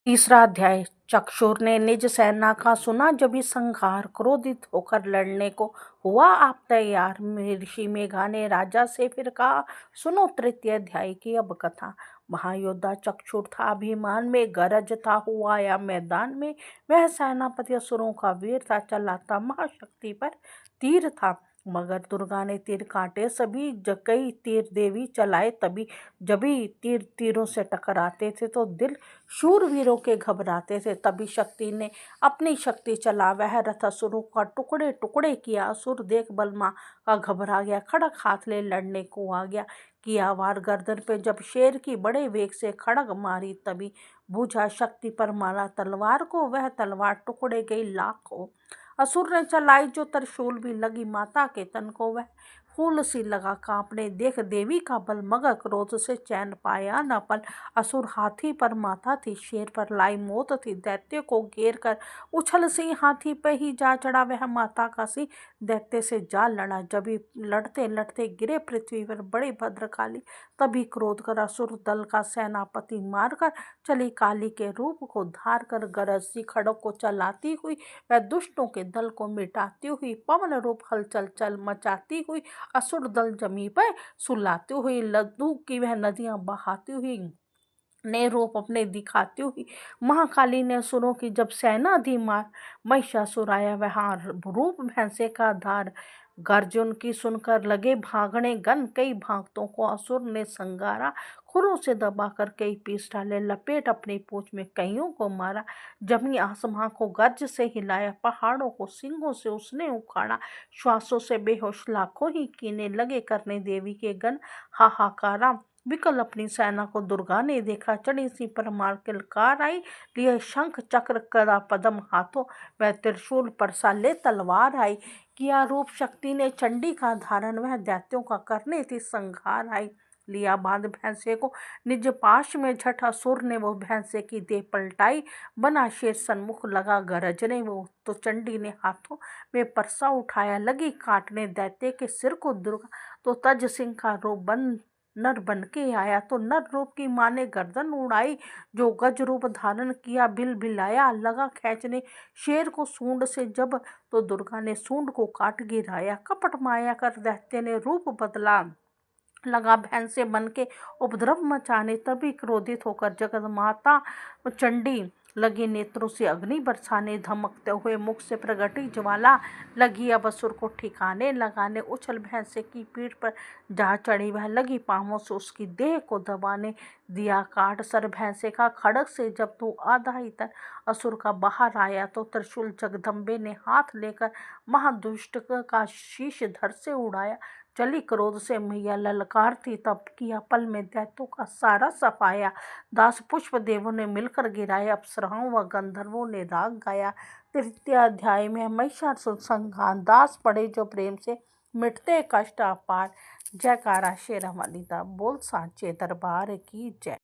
तीसरा अध्याय। चक्षुर ने निज सेना का सुना जब ही संहार, क्रोधित होकर लड़ने को हुआ आप तैयार। ऋषि मेघा ने राजा से फिर कहा, सुनो तृतीय अध्याय की अब कथा। महायोद्धा चक्षुर था, अभिमान में गरजता हुआ या मैदान में। वह सेनापति असुरों का वीर था, चलाता महाशक्ति पर तीर था। मगर दुर्गा ने तीर काटे सभी, कई तीर देवी चलाए तभी। जभी तीर तीरों से टकराते थे तो दिल शूरवीरों के घबराते थे। तभी शक्ति ने अपनी शक्ति चला, वह रथ असुरों का टुकड़े टुकड़े किया। असुर देख बलमा का घबरा गया, खड़ग हाथ ले लड़ने को आ गया। किया वार गर्दन पे जब शेर की बड़े वेग से खड़ग मारी, तभी बूझा शक्ति पर मारा तलवार को, वह तलवार टुकड़े गई लाखों। असुर ने चलाई जो त्रिशूल भी लगी माता के तन को, वह फूल सी लगा कांपने देख देवी का बल। मगर क्रोध से चैन पाया न पल। असुर हाथी पर माता थी, शेर पर लाई मौत थी। दैत्य को घेर कर उछल सी हाथी पे ही जा चढ़ा, वह माता का सी दैत्य से जा लड़ा। जब भी लड़ते लड़ते गिरे पृथ्वी पर बड़े भद्रकाली, तभी क्रोध कर असुर दल का सेनापति मारकर चली काली के रूप को धार कर। गरज सी खड़ग को चलाती हुई वह दुष्टों के दल को मिटाती हुई, पवन रूप हलचल चल मचाती हुई असुर दल जमी पर सुलाती हुई, लड्डू की वह नदियां बहाती हुई, ने रूप अपने दिखाती हुई। महाकाली ने असुरों की जब सेना दी मार, महिषासुर आया वह रूप भैंसे का धार। गर्जन की सुनकर लगे भागने गन, कई भागतों को असुर ने संगारा। खुरों से दबाकर कई पीस डाले, लपेट अपनी पूंछ में कईयों को मारा। जमी आसमां को गर्ज से हिलाया, पहाड़ों को सिंगों से उसने उखाड़ा। श्वासों से बेहोश लाखों ही कीने लगे करने देवी के गण हाहाकारा। विकल अपनी सेना को दुर्गा ने देखा, चढ़ी सी परमार किलकार आई। लिए शंख चक्र करा पदम हाथों, वह त्रिशूल परसा ले तलवार आई। किया रूप शक्ति ने चंडी का धारण, वह दैत्यों का करने थी संहार आई। लिया बांध भैंसे को निज पाश में झट, असुर ने वो भैंसे की देह पलटाई। बना शेर सन्मुख लगा गरजने, वो तो चंडी ने हाथों में परसा उठाया। लगी काटने दैत्य के सिर को दुर्गा, तो तज सिंह का रूप बन नर बन के आया। तो नर रूप की माँ ने गर्दन उड़ाई, जो गज रूप धारण किया बिल बिलाया। लगा खींचने शेर को सूंड से जब, तो दुर्गा ने सूंड को काट गिराया। कपट माया कर दैत्य ने रूप बदला, लगा भैंसे बन के उपद्रव मचाने। तभी क्रोधित होकर जगत माता चंडी लगी नेत्रों से अग्नि बरसाने। धमकते हुए मुख से प्रगटी ज्वाला, लगी अब असुर को ठिकाने लगाने। उछल भैंसे की पीठ पर जा चढ़ी, वह लगी पांवों से उसकी देह को दबाने। दिया काट सर भैंसे का खड़ग से जब, तू आधा ही तन असुर का बाहर आया। तो त्रिशूल जगदम्बे ने हाथ लेकर महादुष्ट का शीश धड़ से उड़ाया। चली क्रोध से मैया ललकार थी, तब किया पल में दैत्यों का सारा सफाया। दास पुष्प देवों ने मिलकर गिराया, अप्सराओं व गंधर्वों ने राग गाया। तृतीय अध्याय में महिषासुर संहार, दास पड़े जो प्रेम से मिटते कष्ट अपार। जयकारा शेरा वाली दा बोल सांचे दरबार की जय।